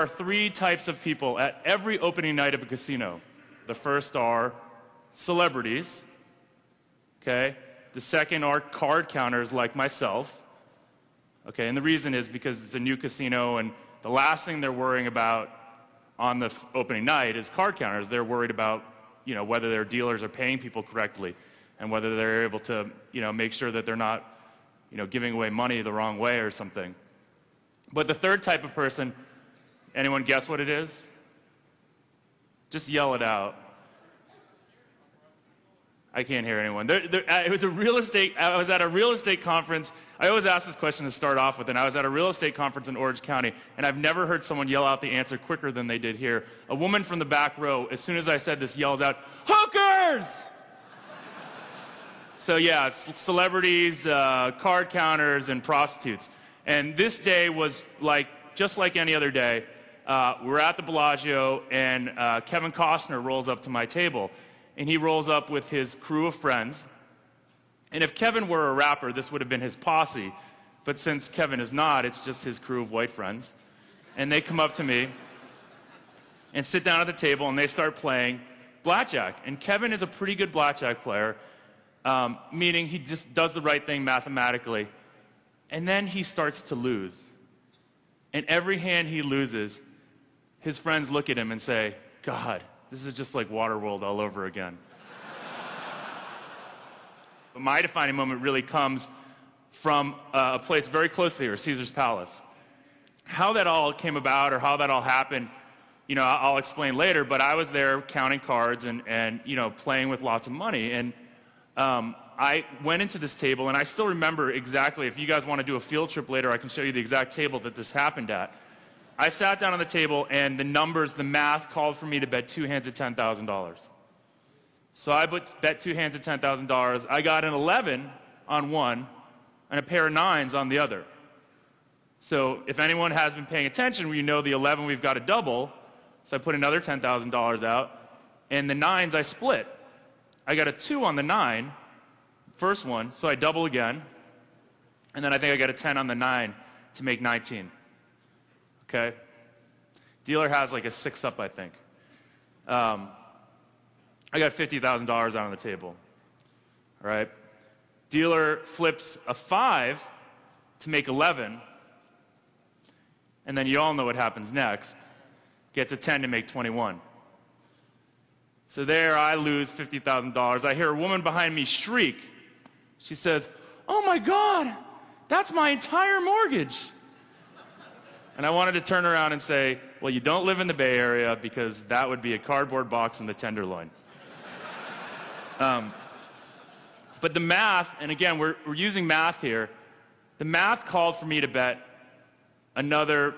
three types of people at every opening night of a casino. The first are celebrities, okay? The second are card counters like myself, okay? And the reason is because it's a new casino, and the last thing they're worrying about on the opening night is card counters. They're worried about, whether their dealers are paying people correctly and whether they're able to, make sure that they're not, giving away money the wrong way or something. But the third type of person, anyone guess what it is? Just yell it out. I can't hear anyone. It was I was at a real estate conference. I always ask this question to start off with, and I was at a real estate conference in Orange County, and I've never heard someone yell out the answer quicker than they did here. A woman from the back row, as soon as I said this, yells out, "Hookers!" So yeah, celebrities, card counters, and prostitutes. And this day was just like any other day. We're at the Bellagio, and Kevin Costner rolls up to my table. And he rolls up with his crew of friends. And if Kevin were a rapper, this would have been his posse. But since Kevin is not, it's just his crew of white friends. And they come up to me and sit down at the table, and they start playing Blackjack. And Kevin is a pretty good Blackjack player, meaning he just does the right thing mathematically. And then he starts to lose. And every hand he loses, his friends look at him and say, "God, this is just like Waterworld all over again." But my defining moment really comes from a place very close to here, Caesar's Palace. How that all came about or how that all happened, I'll explain later, but I was there counting cards and playing with lots of money. And I went into this table, and I still remember exactly. If you guys want to do a field trip later, I can show you the exact table that this happened at. I sat down on the table, and the math called for me to bet two hands at $10,000. So I bet two hands at $10,000. I got an 11 on one and a pair of nines on the other. So if anyone has been paying attention, the 11 we've got a double. So I put another $10,000 out, and the nines I split. I got a 2 on the 9, first one, so I double again, and then I think I got a 10 on the 9 to make 19. Okay? Dealer has like a 6 up, I think. I got $50,000 out on the table. All right? Dealer flips a 5 to make 11, and then you all know what happens next. Gets a 10 to make 21. So there I lose $50,000. I hear a woman behind me shriek. She says, "Oh my God, that's my entire mortgage." And I wanted to turn around and say, "Well, you don't live in the Bay Area because that would be a cardboard box in the Tenderloin." But the math, and again, we're using math here. The math called for me to bet another,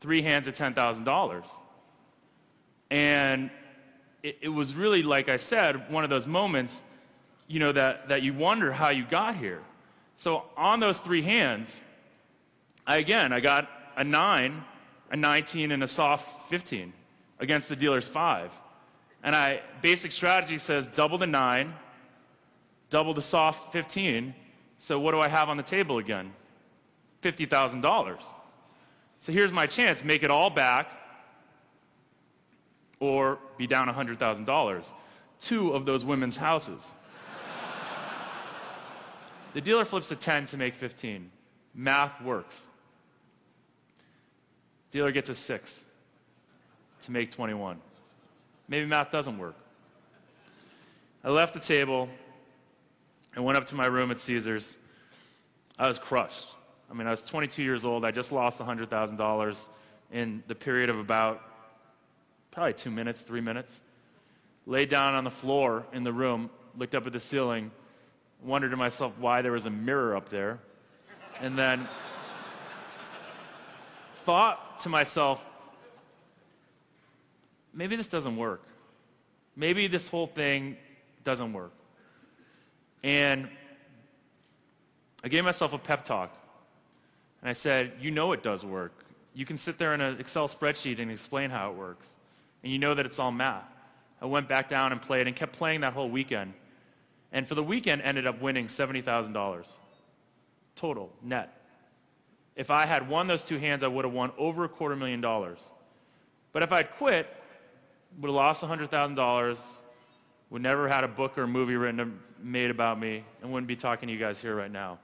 3 hands at $10,000. And it was really, like I said, one of those moments, that you wonder how you got here. So on those 3 hands, I got a 9, a 19, and a soft 15 against the dealer's 5. And basic strategy says double the 9, double the soft 15. So what do I have on the table again? $50,000. So here's my chance: make it all back, or be down $100,000. 2 of those women's houses. The dealer flips a 10 to make 15. Math works. Dealer gets a 6 to make 21. Maybe math doesn't work. I left the table and went up to my room at Caesars. I was crushed. I was 22 years old. I just lost $100,000 in the period of about probably 2 minutes, 3 minutes. Laid down on the floor in the room, looked up at the ceiling, wondered to myself why there was a mirror up there, and then thought to myself, maybe this doesn't work. Maybe this whole thing doesn't work. And I gave myself a pep talk. And I said, it does work. You can sit there in an Excel spreadsheet and explain how it works. And you know that it's all math. I went back down and played and kept playing that whole weekend. And for the weekend, ended up winning $70,000. Total, net. If I had won those two hands, I would have won over $250,000. But if I'd quit, would have lost $100,000, would never had a book or a movie made about me, and wouldn't be talking to you guys here right now.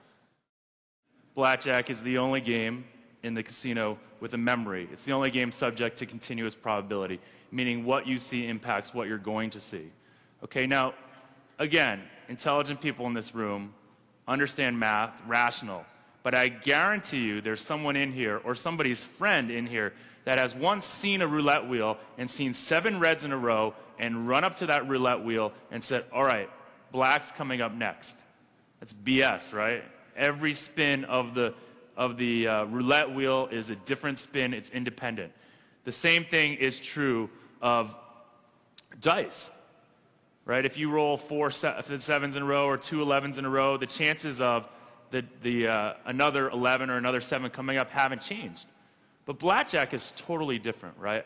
Blackjack is the only game in the casino with a memory. It's the only game subject to continuous probability, meaning what you see impacts what you're going to see. Okay, now, again, intelligent people in this room understand math, rational, but I guarantee you there's someone in here or somebody's friend in here that has once seen a roulette wheel and seen 7 reds in a row and run up to that roulette wheel and said, all right, black's coming up next. That's BS, right? Every spin of the roulette wheel is a different spin. It's independent. The same thing is true of dice, right? If you roll 4 sevens in a row or 2 11s in a row, the chances of another 11 or another 7 coming up haven't changed. But blackjack is totally different, right?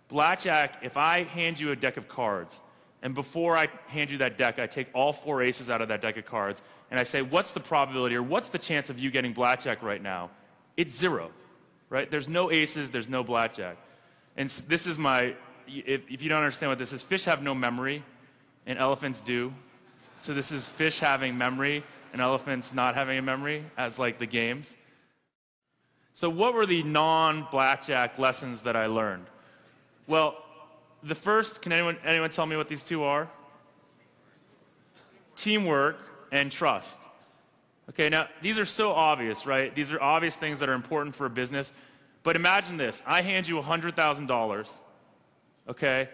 Blackjack, if I hand you a deck of cards, and before I hand you that deck, I take all 4 aces out of that deck of cards, and I say, what's the probability or what's the chance of you getting blackjack right now? It's 0, right? There's no aces, there's no blackjack. And this is if you don't understand what this is, fish have no memory, and elephants do. So this is fish having memory, and elephants not having a memory, as like the games. So what were the non-blackjack lessons that I learned? Well, the first, can anyone tell me what these 2 are? Teamwork and trust. Okay, now these are so obvious, right? These are obvious things that are important for a business. But imagine this, I hand you $100,000, okay,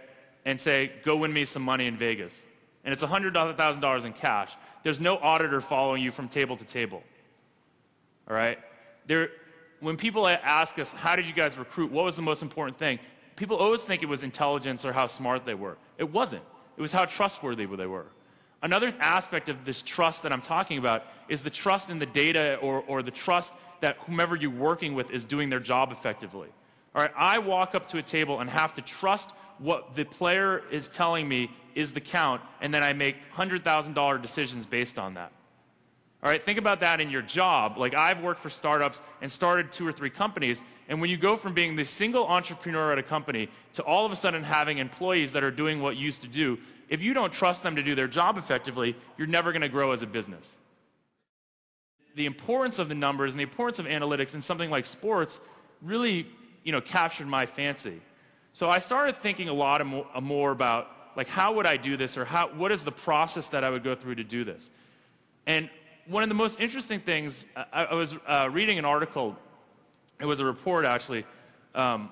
and say, go win me some money in Vegas. And it's $100,000 in cash. There's no auditor following you from table to table, all right? When people ask us, how did you guys recruit, what was the most important thing? People always think it was intelligence or how smart they were. It wasn't. It was how trustworthy they were. Another aspect of this trust that I'm talking about is the trust in the data or the trust that whomever you're working with is doing their job effectively. All right, I walk up to a table and have to trust what the player is telling me is the count, and then I make $100,000 decisions based on that. All right, think about that in your job. Like, I've worked for startups and started 2 or 3 companies, and when you go from being the single entrepreneur at a company to all of a sudden having employees that are doing what you used to do, if you don't trust them to do their job effectively, you're never going to grow as a business. The importance of the numbers and the importance of analytics in something like sports really, captured my fancy. So I started thinking a lot more about, like, how would I do this, or what is the process that I would go through to do this? And one of the most interesting things, I was reading an article, it was a report actually, from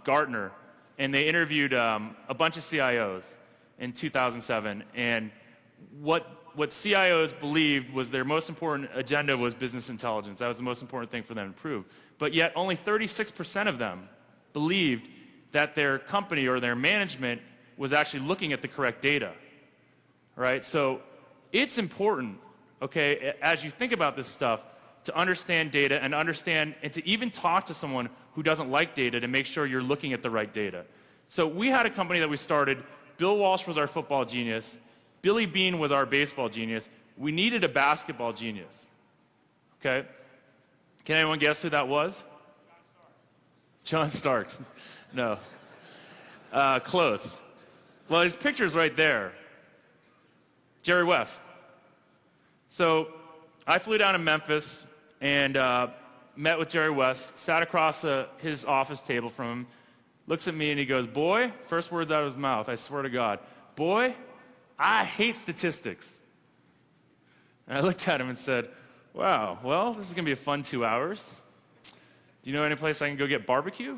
Gartner, and they interviewed a bunch of CIOs in 2007, and what CIOs believed was their most important agenda was business intelligence. That was the most important thing for them to improve. But yet only 36% of them believed that their company or their management was actually looking at the correct data. Right? So it's important, okay, as you think about this stuff, to understand data and to even talk to someone who doesn't like data to make sure you're looking at the right data. So we had a company that we started. Bill Walsh was our football genius. Billy Beane was our baseball genius. We needed a basketball genius. Okay? Can anyone guess who that was? John Starks. No. Close. Well, his picture's right there. Jerry West. So I flew down to Memphis and met with Jerry West, sat across his office table from him, looks at me and he goes, boy, first words out of his mouth, I swear to God, boy, I hate statistics. And I looked at him and said, wow, well, this is going to be a fun 2 hours. Do you know any place I can go get barbecue?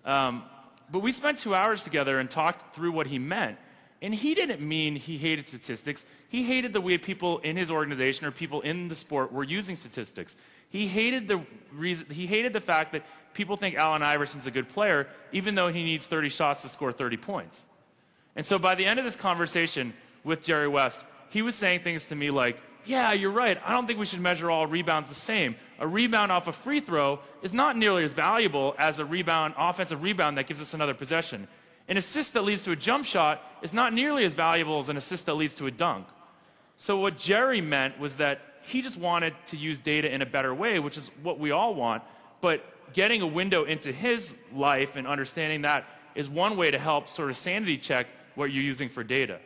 But we spent 2 hours together and talked through what he meant. And he didn't mean he hated statistics. He hated the way people in his organization or people in the sport were using statistics. He hated the fact that people think Allen Iverson's a good player, even though he needs 30 shots to score 30 points. And so by the end of this conversation with Jerry West, he was saying things to me like, yeah, you're right. I don't think we should measure all rebounds the same. A rebound off a free throw is not nearly as valuable as a offensive rebound that gives us another possession. An assist that leads to a jump shot is not nearly as valuable as an assist that leads to a dunk. So what Jerry meant was that he just wanted to use data in a better way, which is what we all want. But getting a window into his life and understanding that is one way to help sort of sanity check what you're using for data.